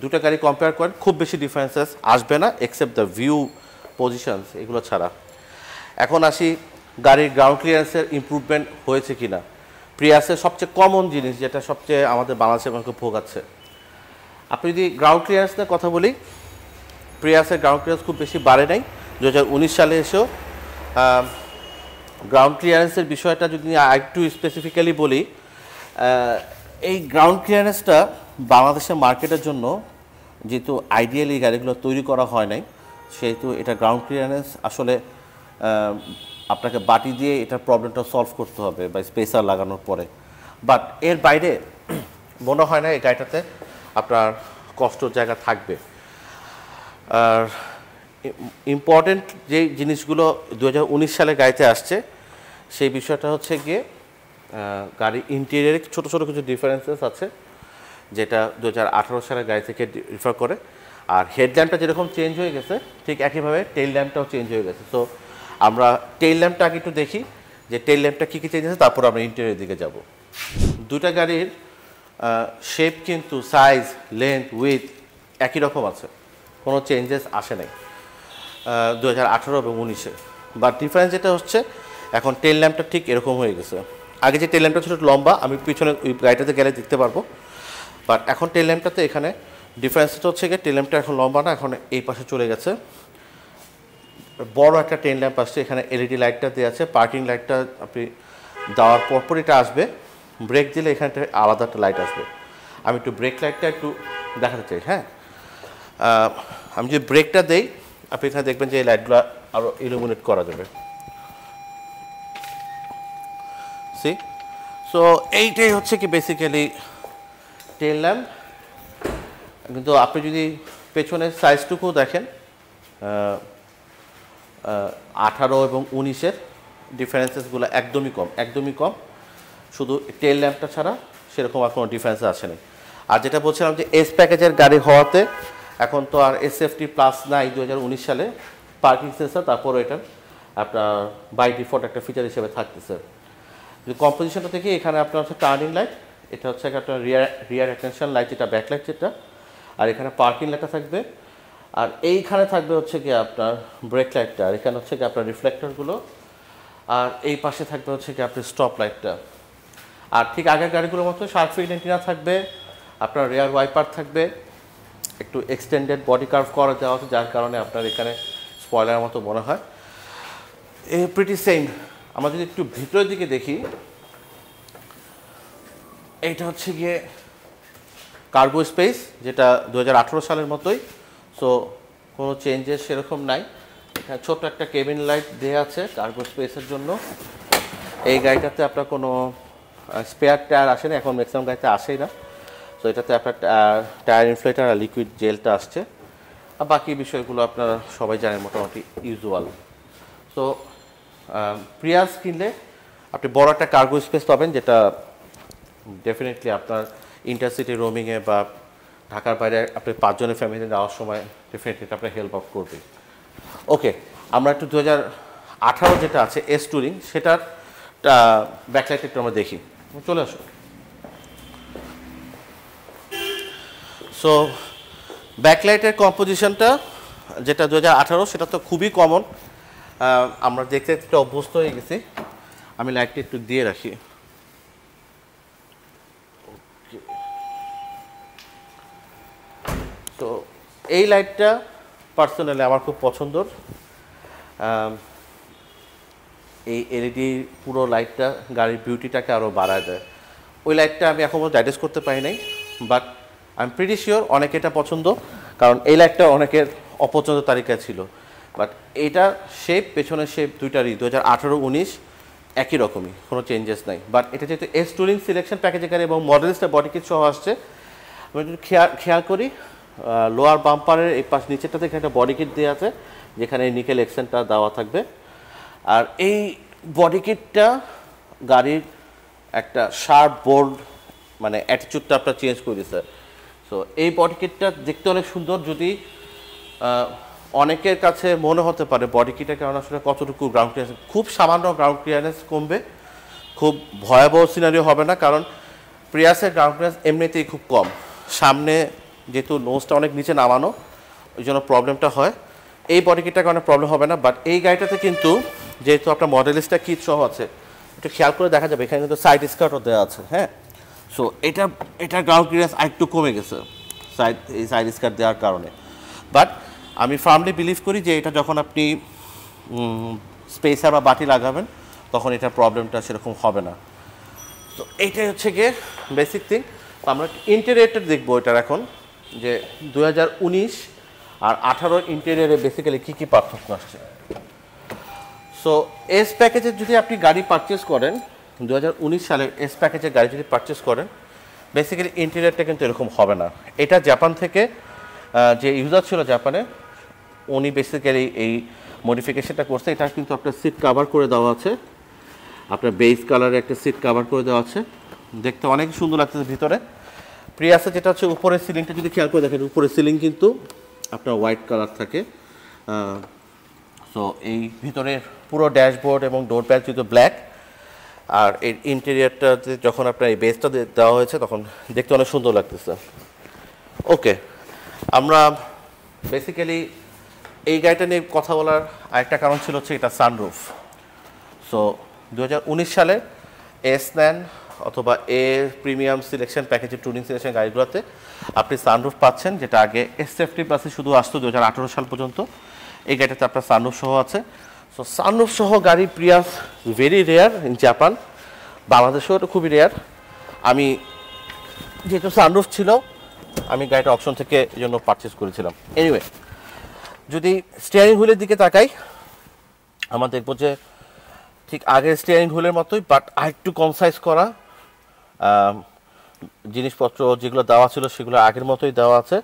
2টা গাড়ি কম্পেয়ার করেন, খুব বেশি ডিফারেন্সেস আসবে না, এক্সেপ্ট দ্য ভিউ, পজিশনস, এগুলো ছাড়া। এখন আসি গাড়ির গ্রাউন্ড ক্লিয়ারেন্সের ইমপ্রুভমেন্ট হয়েছে কি না। প্রিয়াসের সবচেয়ে কমন জিনিস, যেটা সবচেয়ে আমাদের বাংলাদেশের মানুষকে ভোগাচ্ছে, আপনি যদি গ্রাউন্ড ক্লিয়ারেন্স নিয়ে কথা বলি, প্রিয়াসের গ্রাউন্ড ক্লিয়ারেন্স খুব বেশি বাড়ে নাই। 2019 সালে এসেও গ্রাউন্ড ক্লিয়ারেন্সের বিষয়টা যদি একটু স্পেসিফিক্যালি বলি, এই গ্রাউন্ড ক্লিয়ারেন্সটা বাংলাদেশের মার্কেটের জন্য যেহেতু আইডিয়ালি গাড়িগুলো তৈরি করা হয় নাই, সেহেতু এটা গ্রাউন্ড ক্লিয়ারেন্স আসলে আপনাকে বাটি দিয়ে এটার প্রবলেমটা সলভ করতে হবে বা স্পেসার লাগানোর পরে। বাট এর বাইরে মনে হয় না এই গাড়িটাতে আপনার কষ্টর জায়গা থাকবে। আর ইম্পর্টেন্ট যে জিনিসগুলো 2019 সালে গাড়িতে আসছে, সেই বিষয়টা হচ্ছে গিয়ে গাড়ির ইন্টেরিয়ারে ছোটো ছোটো কিছু ডিফারেন্সেস আছে, যেটা 2018 সালের গাড়ি থেকে রিফার করে। আর হেডল্যাম্পটা যেরকম চেঞ্জ হয়ে গেছে, ঠিক একইভাবে টেইল ল্যাম্পটাও চেঞ্জ হয়ে গেছে। তো আমরা টেইল ল্যাম্পটা আগে একটু দেখি যে টেইল ল্যাম্পটা কী কী চেঞ্জ আছে, তারপর আমরা ইন্টেরিয়রের দিকে যাব। 2টা গাড়ির শেপ কিন্তু সাইজ, লেন্থ, উইথ একই রকম আছে, কোনো চেঞ্জেস আসে নাই 2018 এবং 19-এ। বাট ডিফারেন্স যেটা হচ্ছে, এখন টেইল ল্যাম্পটা ঠিক এরকম হয়ে গেছে। আগে যে টেইল ল্যাম্পটা ছিল লম্বা, আমি পিছনে ওই গাড়িটাতে গেলে দেখতে পারবো, বাট এখন টেইল ল্যাম্পটাতে এখানে ডিফারেন্সটা হচ্ছে গিয়ে টেইল ল্যাম্পটা এখন লম্বা না, এখন এই পাশে চলে গেছে। বড় একটা টেইল ল্যাম্প আসছে, এখানে এলইডি লাইটটা দেওয়া আছে। পার্কিং লাইটটা আপনি দেওয়ার পরপর এটা আসবে, ব্রেক দিলে এখানে আলাদা একটা লাইট আসবে। আমি একটু ব্রেক লাইটটা একটু দেখাতে চাই। হ্যাঁ, আমি যদি ব্রেকটা দেই, আপনি এখানে দেখবেন যে এই লাইটগুলো আরও ইলুমিনেট করা যাবে। সি, সো এইটাই হচ্ছে কি বেসিক্যালি টেইল ল্যাম্প। কিন্তু আপনি যদি পেছনের সাইজটুকু দেখেন, 18 এবং 19-এর ডিফারেন্সেসগুলো একদমই কম, শুধু টেইল ল্যাম্পটা ছাড়া সেরকম আর কোনো ডিফারেন্স আসে না। আর যেটা বলছিলাম যে এস প্যাকেজের গাড়ি হওয়াতে এখন তো আর এসএফটি প্লাস নাই 2019 সালে পার্কিং সেন্সর, তারপর এটার আপনার বাই ডিফল্ট একটা ফিচার হিসেবে থাকতেছে। যদি কম্পোজিশনটা থেকে এখানে আপনার হচ্ছে টার্নিং লাইট, এটা হচ্ছে আপনার রিয়ার অ্যাটেনশন লাইট, যেটা ব্যাকলাইট যেটা, আর এখানে পার্কিং লেখা থাকবে। আর এইখানে থাকবে হচ্ছে কি আপনার ব্রেক লাইটটা, আর এখানে হচ্ছে কি আপনার রিফ্লেক্টরগুলো, আর এই পাশে থাকবে হচ্ছে কি আপনার স্টপ লাইটটা। আর ঠিক আগের গাড়িগুলোর মতো শার্ক ফিন এন্টিনা থাকবে, আপনার রেয়ার ওয়াইপার থাকবে, একটু এক্সটেন্ডেড বডি কার্ভ করা দেওয়া আছে, যার কারণে আপনার এখানে স্পয়লারের মতো মনে হয়। Pretty same. আমরা যদি একটু ভিতরের দিকে দেখি, এইটা হচ্ছে গিয়ে কার্গো স্পেস, যেটা 2018 সালের মতোই, সো কোনো চেঞ্জেস সেরকম নাই। এখানে ছোট্ট একটা কেবিন লাইট দেওয়া আছে কার্গো স্পেসের জন্য। এই গাড়িটাতে আপনার কোনো স্পেয়ার টায়ার আসে না, এখন ম্যাক্সিমাম গাড়িতে আসেই না। তো এটাতে আপনার টায়ার ইনফ্লেটার আর লিকুইড জেলটা আসছে, আর বাকি বিষয়গুলো আপনারা সবাই জানেন মোটামুটি ইউজুয়াল। তো প্রিয়াস কিনলে আপনি বড় একটা কার্গো স্পেস পাবেন, যেটা ডেফিনেটলি আপনার ইন্টারসিটি রোমিংয়ে বা ঢাকার বাইরে আপনি 5 জনের ফ্যামিলি যাওয়ার সময় ডেফিনেটলি এটা আপনার হেল্প আউট করবে। ওকে, আমরা একটু 2018 যেটা আছে এস টুরিং, সেটার ব্যাকলাইট একটু আমরা দেখি। চলে আসো। সো ব্যাকলাইটের কম্পোজিশনটা যেটা 2018, সেটা তো খুবই কমন, আমরা দেখতে একটু অভ্যস্ত হয়ে গেছি। আমি লাইটটা একটু দিয়ে রাখি। তো এই লাইটটা পার্সোনালি আমার খুব পছন্দর। এই এলইডি পুরো লাইটটা গাড়ির বিউটিটাকে আরও বাড়ায় দেয়। ওই লাইটটা আমি এখন ডাইজেস্ট করতে পারি নাই, but I am pretty sure অনেকে এটা পছন্দ, কারণ এই লাইটটা অনেকের অপছন্দ তালিকায় ছিল। বাট এইটা শেপ, পেছনের শেপ দুইটারই 2018-19 একই রকমই, কোনো চেঞ্জেস নাই। বাট এটা যেহেতু এস টুরিং সিলেকশন প্যাকেজে গাড়ি এবং মডেলসটা বডি কিট সহ আসছে, আমি যদি খেয়াল করি লোয়ার বাম্পারের এই পাশ নিচেরটাতে এখানে একটা বডি কিট দেওয়া আছে, যেখানে নিকেল এক্সেন্টটা দেওয়া থাকবে। আর এই বডি কিটটা গাড়ির একটা শার্প বোল্ড মানে অ্যাটিটিউডটা আপনার চেঞ্জ করে দিচ্ছে। সো এই বডি কিটটা দেখতে অনেক সুন্দর। যদি অনেকের কাছে মনে হতে পারে বডি কিটের কারণে আসলে কতটুকু গ্রাউন্ড ক্লিয়ারেন্স, খুব সামান্য গ্রাউন্ড ক্লিয়ারেন্স কমবে, খুব ভয়াবহ সিনারিও হবে না, কারণ প্রিয়াসের গ্রাউন্ড ক্লিয়ারেন্স এমনিতেই খুব কম। সামনে যেহেতু নোজটা অনেক নিচে নামানো, ওই জন্য প্রবলেমটা হয়। এই বডি কিটটার কারণে প্রবলেম হবে না। বাট এই গাড়িটাতে কিন্তু যেহেতু আপনার মডেলিস্টটা কিট সহ আছে, একটু খেয়াল করে দেখা যাবে এখানে কিন্তু সাইড স্কার্টও দেওয়া আছে। হ্যাঁ, সো এটার গ্রাউন্ড ক্লিয়ারেন্স আরেকটু কমে গেছে এই সাইড স্কার্ট দেওয়ার কারণে। বাট আমি ফার্মলি বিলিভ করি যে এটা যখন আপনি স্পেসার বা বাটি লাগাবেন, তখন এটার প্রবলেমটা সেরকম হবে না। তো এইটাই হচ্ছে গিয়ে বেসিক থিং। আমরা ইন্টেরিয়রটা দেখবো এটার এখন, যে 2019 আর 18 ইন্টেরিয়রে বেসিক্যালি কী কী পার্থক্য আসছে। সো এস প্যাকেজের যদি আপনি গাড়ি পারচেস করেন, 2019 সালের এস প্যাকেজের গাড়ি যদি পারচেস করেন, বেসিক্যালি ইন্টেরিয়রটা কিন্তু এরকম হবে না। এটা জাপান থেকে যে ইউজার ছিল জাপানে, উনি বেসিক্যালি এই মডিফিকেশনটা করছে। এটা কিন্তু আপনার সিট কাভার করে দেওয়া আছে, আপনার বেস কালারের একটা সিট কাভার করে দেওয়া আছে, দেখতে অনেক সুন্দর লাগতেছে ভিতরে। প্রিয়াসে যেটা হচ্ছে উপরের সিলিংটা যদি খেয়াল করে দেখেন, উপরের সিলিং কিন্তু আপনার হোয়াইট কালার থাকে। সো এই ভিতরে পুরো ড্যাশবোর্ড এবং ডোর প্যাড কিন্তু ব্ল্যাক। আর এর ইন্টেরিয়রটাতে যখন আপনার এই বেসটা দেওয়া হয়েছে, তখন দেখতে অনেক সুন্দর লাগতেছে। ওকে, আমরা বেসিক্যালি এই গাড়িটা নিয়ে কথা বলার আরেকটা কারণ ছিল হচ্ছে এটা সানরুফ। সো 2019 সালে S9 অথবা এ প্রিমিয়াম সিলেকশন প্যাকেজের টুরিং সিলেকশন গাড়িগুলোতে আপনি সানরুফ পাচ্ছেন, যেটা আগে এসএফটি প্লাসে শুধু আসতো 2018 সাল পর্যন্ত। এই গাড়িটাতে আপনার সানরুফ সহ আছে। সো সানরুফ সহ গাড়ি Prius very rare in Japan, বাংলাদেশেও এটা খুবই রেয়ার। আমি যেহেতু সানরুফ ছিল, আমি গাড়িটা অপশন থেকে এই জন্য পারচেস করেছিলাম। এনিওয়ে, যদি স্টিয়ারিং হুইলের দিকে তাকাই, আমরা দেখব যে ঠিক আগের স্টিয়ারিং হুইলের মতোই, বাট আরেকটু কম সাইজ করা। জিনিসপত্র যেগুলো দেওয়া ছিল সেগুলো আগের মতোই দেওয়া আছে,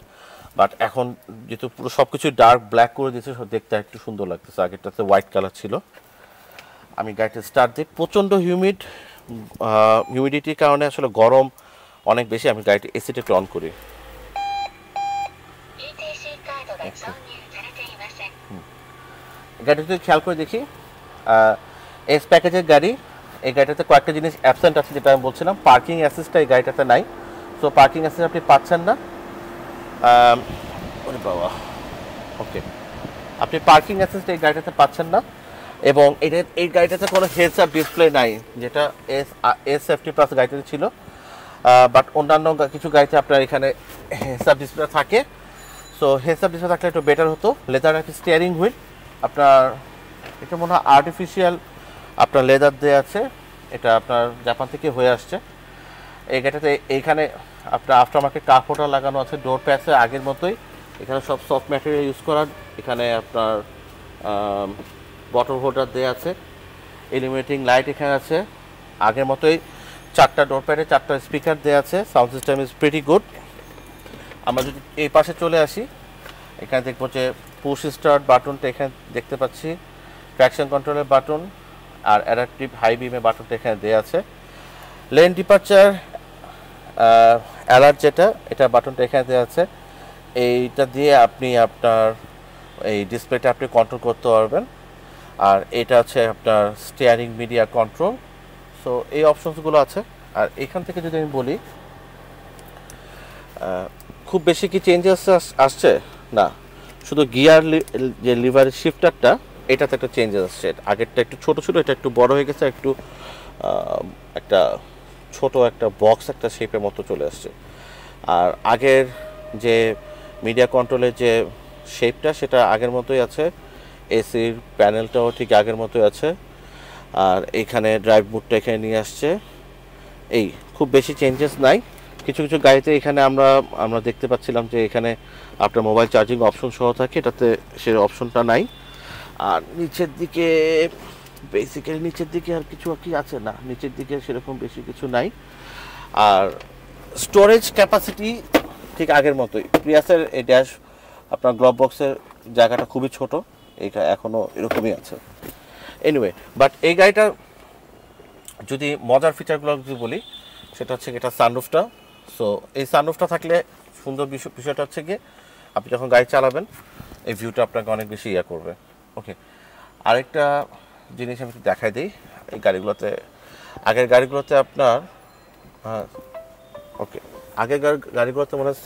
বাট এখন যেহেতু পুরো সব কিছু ডার্ক ব্ল্যাক করে দিয়েছে, দেখতে একটু সুন্দর লাগতেছে। আগেরটাতে হোয়াইট কালার ছিল। আমি গাড়িটা স্টার্ট দিই, প্রচণ্ড হিউমিডিটির কারণে আসলে গরম অনেক বেশি। আমি গাড়িটি এসিটা একটু অন করি। গাড়িটা যদি খেয়াল করে দেখি এস প্যাকেজের গাড়ি, এই গাড়িটাতে কয়েকটা জিনিস অ্যাবসেন্ট আছে, যেটা আমি বলছিলাম। পার্কিং অ্যাসিস্টটা এই গাড়িটাতে নাই, সো পার্কিং অ্যাসিস্ট আপনি পাচ্ছেন না। ওরে বাবা, ওকে, আপনি পার্কিং অ্যাসিস্ট এই গাড়িটাতে পাচ্ছেন না। এবং এই গাড়িটাতে কোনো হেডস আপ ডিসপ্লে নাই, যেটা এস সেফটি প্লাস গাড়িটাতে ছিল। বাট অন্যান্য কিছু গাড়িতে আপনার এখানে হেডস আপ ডিসপ্লে থাকে, সো হেডস আপ ডিসপ্লে থাকলে একটু বেটার হতো। লেদার একটি স্টিয়ারিং হুইল, আপনার এটা মনে হয় আর্টিফিশিয়াল আপনার লেদার দেওয়া আছে, এটা আপনার জাপান থেকে হয়ে আসছে। এই গাড়িটাতে এইখানে আপনার আফটার মার্কেট কাপড়টা লাগানো আছে, ডোর প্যাচে আগের মতোই। এখানে সব সফট ম্যাটেরিয়াল ইউজ করার, এখানে আপনার বটল হোল্ডার দেওয়া আছে, ইলুমিনেটিং লাইট এখানে আছে আগের মতোই। 4টা ডোর প্যাডে 4টা স্পিকার দেওয়া আছে। Sound system is pretty good. আমরা যদি এই পাশে চলে আসি, এখানে দেখবো যে পুশ স্টার্ট বাটনটা এখানে দেখতে পাচ্ছি, ট্র্যাকশন কন্ট্রোলের বাটন আর অ্যাডাপটিভ হাই বিমের বাটনটা এখানে দেওয়া আছে। লেন ডিপারচার অ্যালার্ট যেটা, এটা বাটনটা এখানে দেওয়া আছে। এইটা দিয়ে আপনি আপনার এই ডিসপ্লেটা আপনি কন্ট্রোল করতে পারবেন। আর এটা হচ্ছে আপনার স্টিয়ারিং মিডিয়া কন্ট্রোল। সো এই অপশনসগুলো আছে। আর এখান থেকে যদি আমি বলি খুব বেশি কি চেঞ্জেস আসছে না, শুধু গিয়ার যে লিভারের শিফটারটা এটাতে একটা চেঞ্জেস আসছে। আগেরটা একটু ছোট ছিল, এটা একটু বড় হয়ে গেছে, একটু একটা ছোট একটা বক্স একটা শেপের মতো চলে আসছে। আর আগের যে মিডিয়া কন্ট্রোলের যে শেপটা সেটা আগের মতোই আছে, এসির প্যানেলটাও ঠিক আগের মতোই আছে। আর এখানে ড্রাইভ মোডটা এখানে নিয়ে আসছে। এই খুব বেশি চেঞ্জেস নাই। কিছু কিছু গাড়িতে এখানে আমরা দেখতে পাচ্ছিলাম যে এখানে আপনার মোবাইল চার্জিং অপশন সহ থাকে, এটাতে সে অপশনটা নাই। আর নিচের দিকে বেসিক্যালি নিচের দিকে আর কিছু কি আছে না, নিচের দিকে সেরকম বেশি কিছু নাই। আর স্টোরেজ ক্যাপাসিটি ঠিক আগের মতোই। প্রিয়াসের এই ড্যাশ আপনার গ্লভ বক্সের জায়গাটা খুবই ছোট, এইটা এখনও এরকমই আছে। এনিওয়ে, বাট এই গাড়িটা যদি মজার ফিচারগুলো যদি বলি, সেটা হচ্ছে এটা সানরুফটা। সো এই সানরুফটা থাকলে সুন্দর বিষয়টা হচ্ছে গিয়ে আপনি যখন গাড়ি চালাবেন এই ভিউটা আপনাকে অনেক বেশি ইয়া করবে। ওকে, আরেকটা জিনিস আমি একটু দেখাই দিই। এই গাড়িগুলোতে আগের গাড়িগুলোতে আপনার ওকে আগের গাড়িগুলোতে মনে হয়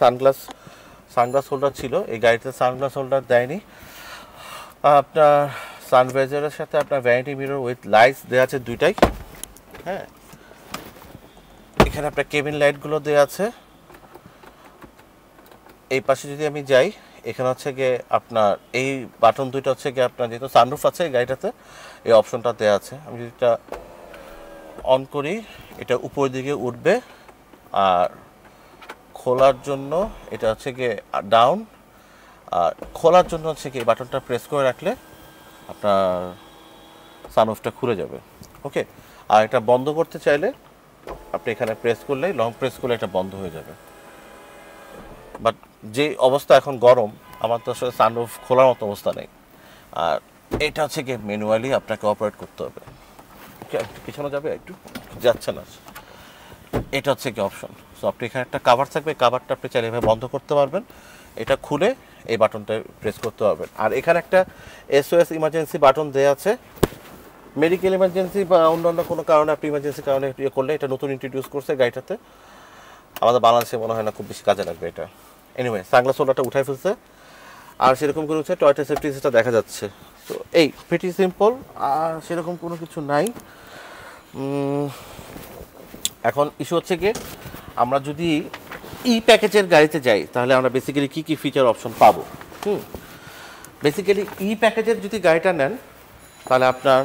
সানগ্লাস হোল্ডার ছিল, এই গাড়িতে সানগ্লাস হোল্ডার দেয়নি। আপনার সানভাইজারের সাথে আপনার ভ্যানিটি মিরর উইথ লাইটস দেওয়া আছে দুইটাই। হ্যাঁ, এখানে আপনার কেবিন লাইটগুলো দেওয়া আছে। এই পাশে যদি আমি যাই, এখানে হচ্ছে গিয়ে আপনার এই বাটন দুইটা হচ্ছে গিয়ে আপনার যেহেতু সানরুফ আছে এই গাড়িটাতে, এই অপশনটা দেওয়া আছে। আমি যদি এটা অন করি, এটা উপরের দিকে উঠবে। আর খোলার জন্য এটা হচ্ছে গিয়ে ডাউন, আর খোলার জন্য হচ্ছে কি এই বাটনটা প্রেস করে রাখলে আপনার সানরুফটা খুলে যাবে। ওকে, আর এটা বন্ধ করতে চাইলে আপনি এখানে প্রেস করলেই, লং প্রেস করলে এটা বন্ধ হয়ে যাবে। বাট যে অবস্থা এখন গরম, আমার তো আসলে সানরুফ খোলার মতো অবস্থা নেই। আর এটা হচ্ছে কি ম্যানুয়ালি আপনাকে অপারেট করতে হবে। পিছনে যাবে, একটু যাচ্ছে না, এটা হচ্ছে কি অপশন। সো আপনি এখানে একটা কাভার থাকবে, কাভারটা আপনি চাইলে এভাবে বন্ধ করতে পারবেন। এটা খুলে এই বাটনটা প্রেস করতে পারবেন। আর এখানে একটা SOS ইমার্জেন্সি বাটন দেওয়া আছে। মেডিকেল ইমার্জেন্সি বা অন্যান্য কোনো কারণে আপনি ইমার্জেন্সি কারণে ইয়ে করলে, এটা নতুন ইন্ট্রোডিউস করছে গাড়িটাতে, আমাদের বাংলাদেশে মনে হয় না খুব বেশি কাজে লাগবে এটা। এনিওয়ে, সানগ্লাস হোল্ডারটা উঠাই ফেলছে। আর সেরকম কোনো হচ্ছে টয়টা সেফটি সিস্টেমটা দেখা যাচ্ছে। তো এই প্রিটি সিম্পল, আর সেরকম কোনো কিছু নাই। এখন ইস্যু হচ্ছে গিয়ে আমরা যদি প্যাকেজের গাড়িতে যাই, তাহলে আমরা বেসিক্যালি কী কী ফিচার অপশন পাবো। বেসিক্যালি প্যাকেজের যদি গাড়িটা নেন, তাহলে আপনার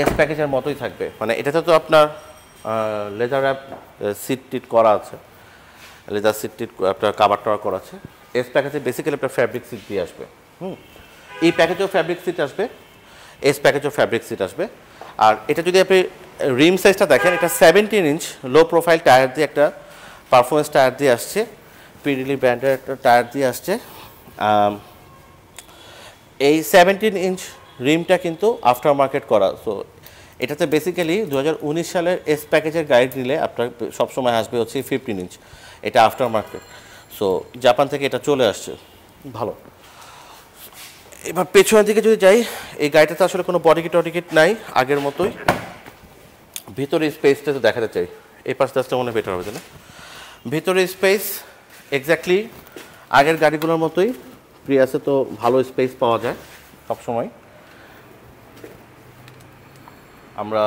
এস প্যাকেজের মতোই থাকবে। মানে এটাতে তো আপনার লেদার র্যাপ সিট টিট করা আছে, লেদার সিট টিট আপনার কাভার টাভার করা আছে। এস প্যাকেজে বেসিক্যালি আপনার ফ্যাব্রিক সিট দিয়ে আসবে। প্যাকেজেও ফ্যাব্রিক সিট আসবে, এস প্যাকেজও ফ্যাব্রিক সিট আসবে। আর এটা যদি আপনি রিম সাইজটা দেখেন, এটা 17 ইঞ্চ লো প্রোফাইল টায়ার দিয়ে, একটা পারফরমেন্স টায়ার দিয়ে আসছে, পিডিলি ব্র্যান্ডের একটা টায়ার দিয়ে আসছে। এই 17 ইঞ্চ রিমটা কিন্তু আফটার মার্কেট করা। সো এটাতে বেসিক্যালি 2019 সালের এস প্যাকেজের গাড়ি নিলে আপনার সবসময় আসবে হচ্ছে 15 ইঞ্চ, এটা আফটার মার্কেট। সো জাপান থেকে এটা চলে আসছে, ভালো। এবার পেছনের দিকে যদি যাই, এই গাড়িটাতে আসলে কোনো বডি কিট নাই, আগের মতোই। ভিতরে স্পেসটা তো দেখাতে চাই, এই পাশটা আসতে মনে বেটার হবে না। ভিতরে স্পেস এক্স্যাক্টলি আগের গাড়িগুলোর মতোই, প্রিয়াসে তো ভালো স্পেস পাওয়া যায় সবসময়। আমরা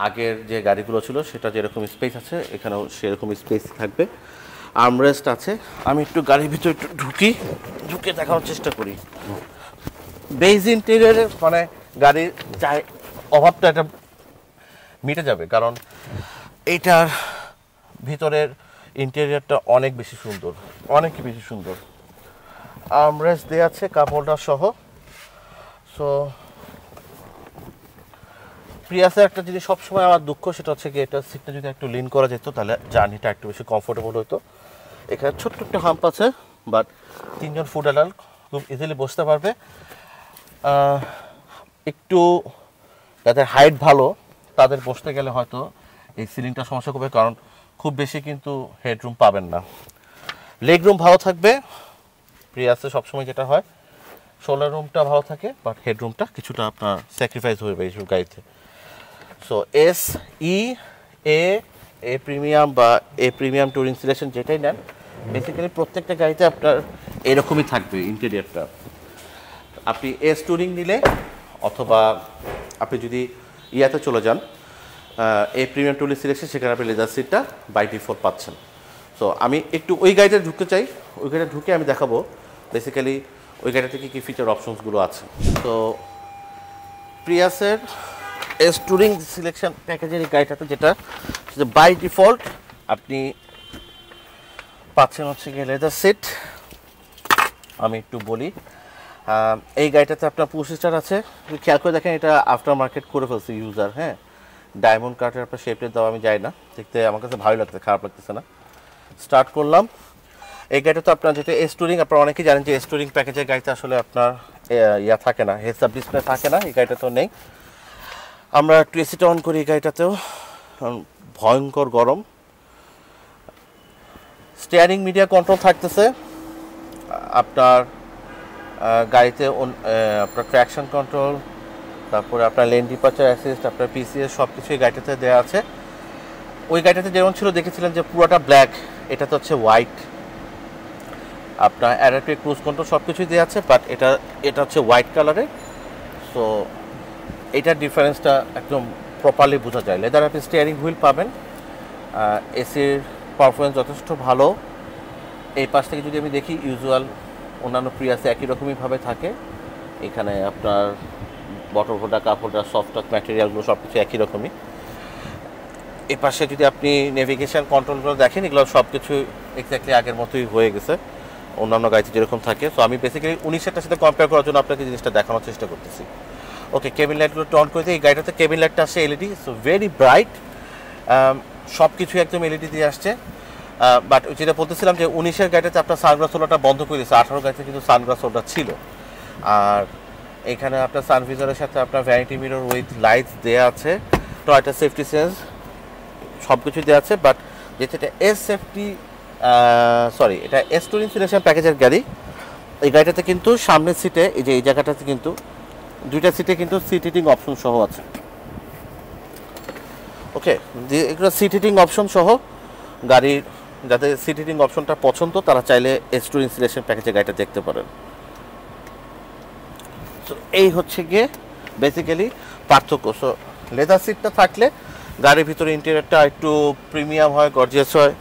আগের যে গাড়িগুলো ছিল সেটা যেরকম স্পেস আছে এখানেও সেরকম স্পেস থাকবে। আর্মরেস্ট আছে। আমি একটু গাড়ির ভিতরে একটু ঢুকে দেখানোর চেষ্টা করি। বেজ ইন্টেরিয়রের মানে গাড়ির চাই অভাবটা এটা মিটে যাবে, কারণ এইটার ভিতরের ইন্টেরিয়রটা অনেক বেশি সুন্দর, অনেক বেশি সুন্দর। আর্মরেস্ট দেওয়া আছে কাপ হোল্ডার সহ। সো প্রিয়াসের একটা জিনিস সবসময় আমার দুঃখ, সেটা হচ্ছে কি এটা সিটটা যদি একটু লিন করা যেত তাহলে জার্নিটা একটু বেশি কমফোর্টেবল হতো। এখানে ছোট্ট একটা হাম্প আছে, বাট 3 জন ফুড অ্যাডাল্ট খুব ইজিলি বসতে পারবে। একটু যাদের হাইট ভালো তাদের বসতে গেলে হয়তো এই সিলিংটা সমস্যা করবে, কারণ খুব বেশি কিন্তু হেডরুম পাবেন না। লেগ রুম ভালো থাকবে, প্রিয়াসে সবসময় যেটা হয় শোল্ডার রুমটা ভালো থাকে, বাট হেডরুমটা কিছুটা আপনার স্যাক্রিফাইস হয়ে এইসব গাড়িতে। So S E a premium বা এ প্রিমিয়াম ট্যুরিং সিলেকশন যেটাই নেন, বেসিক্যালি প্রত্যেকটা গাড়িতে আপনার এরকমই থাকবে ইন্টেরিয়রটা। আপনি এস ট্যুরিং নিলে অথবা আপনি যদি ইয়াতে চলে যান এ প্রিমিয়াম ট্যুরিং সিলেকশন, সেখানে আপনি লেদার সিটটা বাই ডিফল্ট পাচ্ছেন। সো আমি একটু ওই গাড়িতে ঢুকতে চাই, ওই গাড়িতে ঢুকে আমি দেখাবো বেসিক্যালি ওই গাড়িতে কী ফিচার অপশনসগুলো আছে। তো প্রিয়াসের এস ট্যুরিং সিলেকশন প্যাকেজের এই গাড়িটাতে যেটা বাই ডিফল্ট আপনি পাচ্ছেন হচ্ছে গিয়ে লেদার সিট। আমি একটু বলি, এই গাড়িটাতে আপনার পুশ স্টার আছে, খেয়াল করে দেখেন এটা আফটার মার্কেট করে ফেলছে ইউজার। হ্যাঁ, ডায়মন্ড কাটের আপনার শেপের দেওয়া আমি যাই না, দেখতে আমার কাছে ভালো লাগছে, খারাপ লাগতেছে না। স্টার্ট করলাম। এই গাড়িটা তো আপনার যেটা এস ট্যুরিং, আপনারা অনেকেই জানেন যে এস ট্যুরিং প্যাকেজের গাড়িতে আসলে আপনার ইয়া থাকে না, হেডস আপ ডিসপ্লে থাকে না, এই গাড়িটা তো নেই। আমরা একটু এসিটা অন করি এই গাড়িটাতেও, ভয়ঙ্কর গরম। স্টিয়ারিং মিডিয়া কন্ট্রোল থাকতেছে আপনার গাড়িতে, আপনার ট্র্যাকশন কন্ট্রোল, তারপরে আপনার লেন ডিপারচার অ্যাসিস্ট, আপনার পিসিএস সব কিছুই গাড়িটাতে দেওয়া আছে। ওই গাড়িটাতে যেমন ছিল দেখেছিলেন যে পুরোটা ব্ল্যাক, এটাতে হচ্ছে হোয়াইট। আপনার অ্যাডাপ্টিভ ক্রুজ কন্ট্রোল সব কিছুই দেওয়া আছে, বাট এটা হচ্ছে হোয়াইট কালারের। সো এইটার ডিফারেন্সটা একদম প্রপারলি বোঝা যায়। লেদার আপনি স্টিয়ারিং হুইল পাবেন, এসির পারফরমেন্স যথেষ্ট ভালো। এই পাশ থেকে যদি আমি দেখি ইউজুয়াল অন্যান্য প্রিয়াসে একই রকমইভাবে থাকে। এখানে আপনার bottle holder, cup holder, soft touch ম্যাটেরিয়ালগুলো সব কিছু একই রকমই। এ পাশে যদি আপনি নেভিগেশন কন্ট্রোলগুলো দেখেন, এগুলো সব কিছু এক্স্যাক্টলি আগের মতোই হয়ে গেছে অন্যান্য গাড়িতে যেরকম থাকে। সো আমি বেসিক্যালি 19-এরটার সাথে কম্পেয়ার করার জন্য আপনাকে জিনিসটা দেখানোর চেষ্টা করতেছি। ওকে, কেবিন লাইটগুলো অন করে দিই। এই গাড়িটাতে কেবিন লাইটটা আসছে এলইডি, সো ভেরি ব্রাইট, সব কিছু একদম এলইডি দিয়ে আসছে। বাট যেটা বলতেছিলাম যে 19-এর গাড়িটাতে আপনার সানগ্লাস হোল্ডারটা বন্ধ করে দিয়েছে, 18 গাড়িতে কিন্তু সানগ্লাস হোল্ডার ছিল। আর এখানে আপনার সানভিজারের সাথে আপনার ভ্যানিটি মিরর উইথ লাইটস দেওয়া আছে, টয়োটা সেফটি সেন্স সব কিছু দেওয়া আছে। বাট যেটা এটা এস ট্যুরিং সিলেকশন প্যাকেজের গাড়ি, এই গাড়িটাতে কিন্তু সামনের সিটে এই জায়গাটাতে কিন্তু দুইটা সিটে কিন্তু সিট হিটিং অপশন সহ আছে। ওকে, এগুলো সিট হিটিং অপশন সহ গাড়ির, যাদের সিট হিটিং অপশনটা পছন্দ তারা চাইলে এস ট্যুরিং সিলেকশন প্যাকেজের গাড়িটা দেখতে পারেন। সো এই হচ্ছে গিয়ে বেসিক্যালি পার্থক্য। সো লেদার সিটটা থাকলে গাড়ির ভিতরে ইন্টেরিয়রটা একটু প্রিমিয়াম হয়, গর্জিয়াস হয়,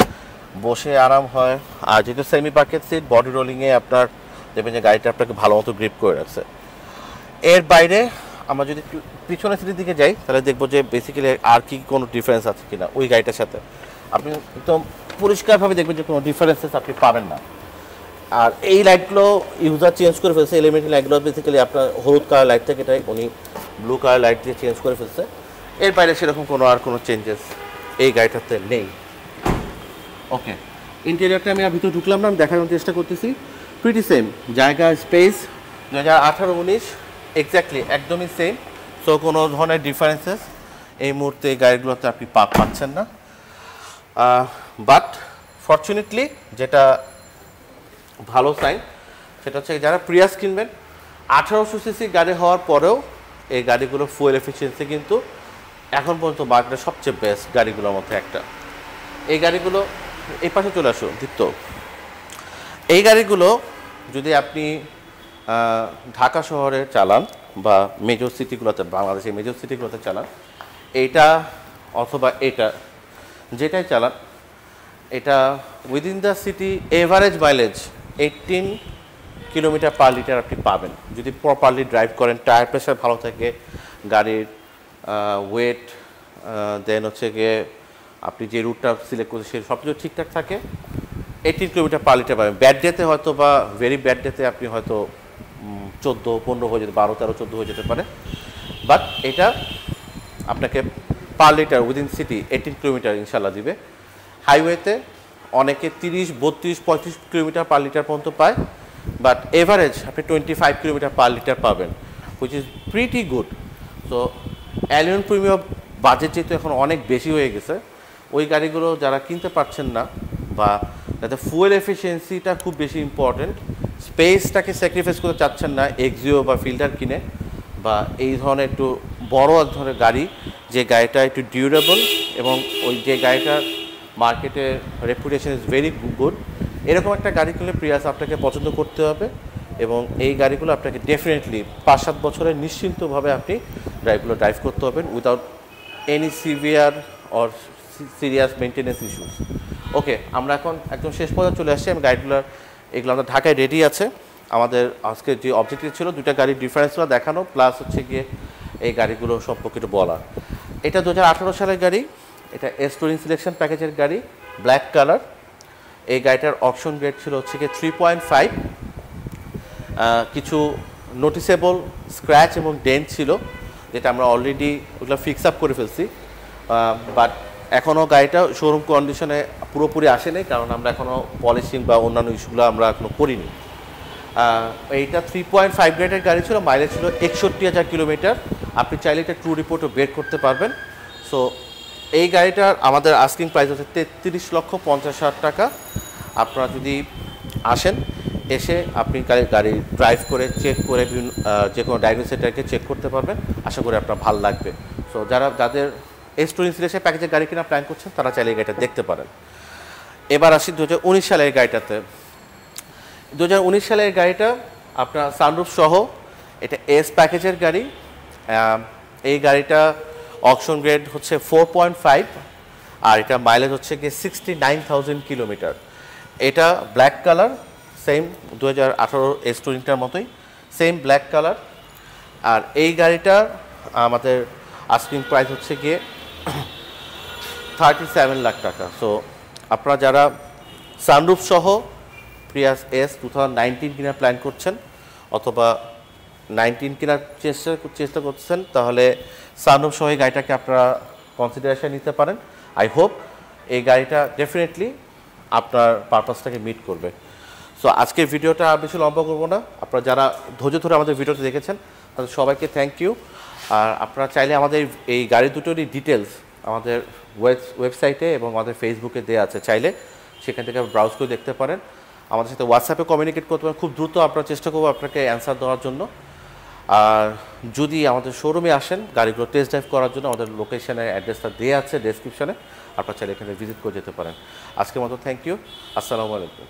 বসে আরাম হয়। আর যেহেতু সেমি বাকেট সিট, বডি রোলিংয়ে আপনার দেখবেন যে গাড়িটা আপনাকে ভালো মতো গ্রিপ করে রাখছে। এর বাইরে আমরা যদি একটু পিছনের সিটের দিকে যাই তাহলে দেখবো যে বেসিক্যালি আর কি কোনো ডিফারেন্স আছে কিনা ওই গাড়িটার সাথে। আপনি একদম পরিষ্কারভাবে দেখবেন যে কোনো ডিফারেন্সেস আপনি পাবেন না। আর এই লাইটগুলো ইউজার চেঞ্জ করে ফেলছে, এলিমেন্টারি লাইটগুলো বেসিক্যালি আপনার হলুদ কালার লাইট থেকে এটাই উনি ব্লু কালার লাইট দিয়ে চেঞ্জ করে ফেলছে। এর বাইরে সেরকম কোনো চেঞ্জেস এই গাড়িটাতে নেই। ওকে, ইন্টেরিয়রটা আমি আর ভিতরে ঢুকলাম না, আমি দেখানোর চেষ্টা করতেছি। প্রিটি সেম জায়গা, স্পেস 2018-19 এক্স্যাক্টলি একদমই সেম। সো সো কোনো ধরনের ডিফারেন্সেস এই মুহূর্তে এই গাড়িগুলোতে আপনি পাচ্ছেন না। বাট ফর্চুনেটলি যেটা ভালো সাইন সেটা হচ্ছে যারা প্রিয়াস কিনবেন 1800 সিসি গাড়ি হওয়ার পরেও এই গাড়িগুলো ফুয়েল এফিসিয়েন্সি কিন্তু এখন পর্যন্ত মার্কেটের সবচেয়ে বেস্ট গাড়িগুলোর মধ্যে একটা। এই গাড়িগুলো এই পাশে চলে আসো দীপ্ত। এই গাড়িগুলো যদি আপনি ঢাকা শহরে চালান বা মেজর সিটিগুলোতে, বাংলাদেশের মেজর সিটিগুলোতে চালান, এইটা অথবা এটা যেটাই চালান, এটা within the city average mileage 18 kilometre per litre আপনি পাবেন যদি প্রপারলি ড্রাইভ করেন, টায়ার প্রেশার ভালো থাকে, গাড়ির ওয়েট, দেন হচ্ছে গিয়ে আপনি যে রুটটা সিলেক্ট করছেন সে সব কিছু ঠিকঠাক থাকে, 18 কিলোমিটার পার লিটার পাবেন। ব্যাড ডেতে হয়তো বা ভেরি ব্যাড ডেতে আপনি হয়তো 14-15 হয়ে যেতে, 12-13-14 হয়ে যেতে পারে। বাট এটা আপনাকে per litre within city 18 kilometre ইনশাল্লাহ দিবে। হাইওয়েতে অনেকে 30-32-35 কিলোমিটার পার লিটার পর্যন্ত পায়, বাট এভারেজ আপনি 25 কিলোমিটার পার লিটার পাবেন, which is pretty good. So Allion premium budget যেহেতু এখন অনেক বেশি হয়ে গেছে, ওই গাড়িগুলো যারা কিনতে পারছেন না বা যাতে ফুয়েল এফিসিয়েন্সিটা খুব বেশি ইম্পর্টেন্ট, স্পেসটাকে স্যাক্রিফাইস করতে চাচ্ছেন না এক্সিও বা ফিল্টার কিনে, বা এই ধরনের একটু বড় এক ধরনের গাড়ি যে গাড়িটা একটু ডিউরেবল এবং ওই যে গাড়িটার মার্কেটের রেপুটেশন ইজ ভেরি গুড, এরকম একটা গাড়ি কিনলে প্রিয়াস আপনাকে পছন্দ করতে হবে। এবং এই গাড়িগুলো আপনাকে ডেফিনেটলি 5-7 বছরের নিশ্চিন্তভাবে আপনি গাড়িগুলো ড্রাইভ করতে হবেন without any severe or serious maintenance issues. Okay, আমরা এখন একদম শেষ পর্যন্ত চলে আসছি। আমি গাড়িগুলোর এগুলো আমাদের ঢাকায় রেডি আছে। আমাদের আজকে যে অবজেক্টিভ ছিল দুইটা গাড়ির ডিফারেন্সগুলো দেখানো, প্লাস হচ্ছে গিয়ে এই গাড়িগুলো সম্পর্কে একটু বলা। এটা 2018 সালের গাড়ি, এটা S-Touring সিলেকশন প্যাকেজের গাড়ি, ব্ল্যাক কালার। এই গাড়িটার অপশন গ্রেড ছিল হচ্ছে গিয়ে 3.5। কিছু নোটিসেবল স্ক্র্যাচ এবং ডেন্ট ছিল যেটা আমরা অলরেডি ওগুলো ফিক্স আপ করে ফেলছি, বাট এখনও গাড়িটা শোরুম কন্ডিশনে পুরোপুরি আসেনি, কারণ আমরা এখনও পলিশিং বা অন্যান্য ইস্যুগুলো আমরা এখনও করিনি। এইটা 3.5 গ্রেডের গাড়ি ছিল, মাইলেজ ছিল 61,000 কিলোমিটার। আপনি চাইলে এটা ট্রু রিপোর্টও বের করতে পারবেন। সো এই গাড়িটার আমাদের আস্কিং প্রাইস হচ্ছে 33,50,000 টাকা। আপনারা যদি আসেন, এসে আপনি গাড়ি ড্রাইভ করে চেক করে যে কোনো ডায়াগনোস সেন্টারকে চেক করতে পারবেন, আশা করি আপনার ভালো লাগবে। সো যাদের S-Touring সিলেকশন প্যাকেজের গাড়ি কিনা প্ল্যান করছেন তারা চাইলে এই গাড়িটা দেখতে পারেন। এবার আসি 2019 সালের গাড়িটাতে। 2019 সালের গাড়িটা আপনার সানরুফ সহ, এটা S প্যাকেজের গাড়ি। এই গাড়িটা অকশন গ্রেড হচ্ছে 4.5 আর এটা মাইলেজ হচ্ছে গিয়ে 69,000 কিলোমিটার। এটা ব্ল্যাক কালার, সেম 2018 S-Touringটার মতোই সেম ব্ল্যাক কালার। আর এই গাড়িটার আমাদের আস্কিং প্রাইস হচ্ছে গিয়ে 37 লাখ টাকা। সো আপনারা যারা সানরুফ সহ প্রিয়াস S 2019 কেনার প্ল্যান করছেন অথবা 19 কেনার চেষ্টা করছেন, তাহলে সানরুফ সহ এই গাড়িটাকে আপনারা কনসিডারেশন নিতে পারেন। আই হোপ এই গাড়িটা ডেফিনেটলি আপনার পারপাসটাকে মিট করবে। সো আজকের ভিডিওটা বেশি লম্বা করবো না। আপনারা যারা ধৈর্য ধরে আমাদের ভিডিওতে দেখেছেন তাদের সবাইকে থ্যাংক ইউ। আর আপনারা চাইলে আমাদের এই গাড়ি দুটোরই ডিটেলস আমাদের ওয়েবসাইটে এবং আমাদের ফেসবুকে দেওয়া আছে, চাইলে সেখান থেকে ব্রাউজ করে দেখতে পারেন। আমাদের সাথে হোয়াটসঅ্যাপে কমিউনিকেট করতে পারেন, খুব দ্রুত আমরা চেষ্টা করবো আপনাকে অ্যান্সার দেওয়ার জন্য। আর যদি আমাদের শোরুমে আসেন গাড়িগুলো টেস্ট ড্রাইভ করার জন্য, আমাদের লোকেশনের অ্যাড্রেসটা দেওয়া আছে ডেসক্রিপশনে, আপনারা চাইলে এখানে ভিজিট করে যেতে পারেন। আজকের মতো থ্যাংক ইউ, আসসালামু আলাইকুম।